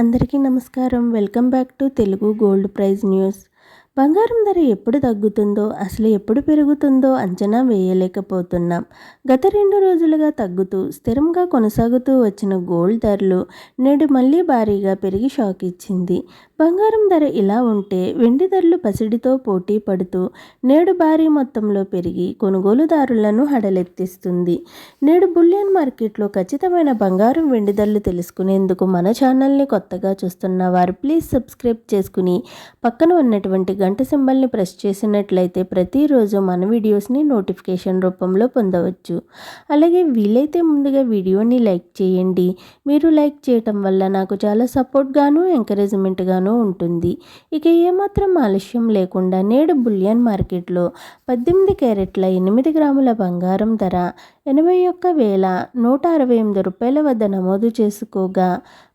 అందరికీ నమస్కారం. Welcome back to Telugu gold price news. బంగారం ధర ఎప్పుడు తగ్గుతుందో, అసలు ఎప్పుడు పెరుగుతుందో అంచనా వేయలేకపోతున్నాం. గత 2 రోజులుగా తగ్గుతూ స్థిరంగా కొనసాగుతూ వచ్చిన గోల్డ్ ధరలు నేడు మళ్ళీ భారీగా పెరిగి షాక్ ఇచ్చింది. బంగారం ధర ఇలా ఉంటే వెండి ధరలు పసిడితో పోటీ పడుతూ నేడు భారీ మొత్తంలో పెరిగి కొనుగోలుదారులను హడలెత్తిస్తుంది. నేడు బులియన్ మార్కెట్లో ఖచ్చితమైన బంగారం వెండి ధరలు తెలుసుకునేందుకు మన ఛానల్ని కొత్తగా చూస్తున్న వారు ప్లీజ్ సబ్స్క్రైబ్ చేసుకుని పక్కన ఉన్నటువంటి గంట సింబల్ని ప్రెస్ చేసినట్లయితే ప్రతిరోజు మన వీడియోస్ని నోటిఫికేషన్ రూపంలో పొందవచ్చు. అలాగే వీలైతే ముందుగా వీడియోని లైక్ చేయండి. మీరు లైక్ చేయటం వల్ల నాకు చాలా సపోర్ట్గాను ఎంకరేజ్మెంట్గాను ఉంటుంది. ఇక ఏమాత్రం ఆలస్యం లేకుండా నేడు బులియన్ మార్కెట్లో 18 క్యారెట్ల 8 గ్రాముల బంగారం ధర 81,168 రూపాయల వద్ద నమోదు చేసుకోగా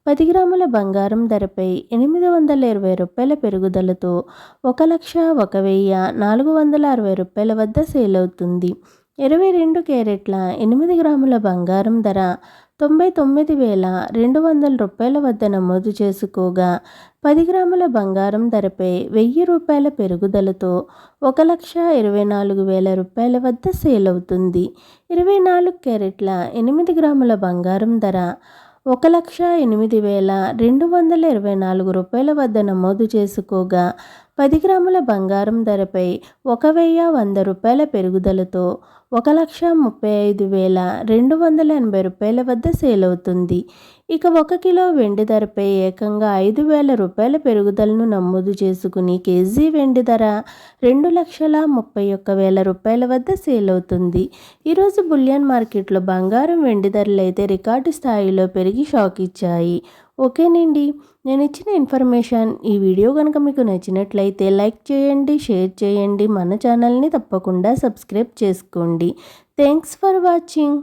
10 గ్రాముల బంగారం ధరపై 820 రూపాయల పెరుగుదలతో 1,01,460 రూపాయల వద్ద సేల్ అవుతుంది. 22 క్యారెట్ల 8 గ్రాముల బంగారం ధర 99,200 రూపాయల వద్ద నమోదు చేసుకోగా 10 గ్రాముల బంగారం ధరపై 1,000 రూపాయల పెరుగుదలతో 1,24,000 రూపాయల వద్ద సేల్ అవుతుంది. 24 క్యారెట్ల 8 గ్రాముల బంగారం ధర 1,08,224 రూపాయల వద్ద నమోదు చేసుకోగా 10 గ్రాముల బంగారం ధరపై 1,100 రూపాయల పెరుగుదలతో 1,35,280 రూపాయల వద్ద సేల్ అవుతుంది. ఇక 1 కిలో వెండి ధరపై ఏకంగా 5,000 రూపాయల పెరుగుదలను నమోదు చేసుకుని కేజీ వెండి ధర 2,31,000 రూపాయల వద్ద సేల్ అవుతుంది. ఈరోజు బులియన్ మార్కెట్లో బంగారం వెండి ధరలు అయితే రికార్డు స్థాయిలో పెరిగి షాక్ ఇచ్చాయి. ఓకేనండి, నేను ఇచ్చిన ఇన్ఫర్మేషన్ ఈ వీడియో కనుక మీకు నచ్చినట్లయితే లైక్ చేయండి, షేర్ చేయండి, మన ఛానల్ని తప్పకుండా సబ్స్క్రైబ్ చేసుకోండి. Thanks for watching.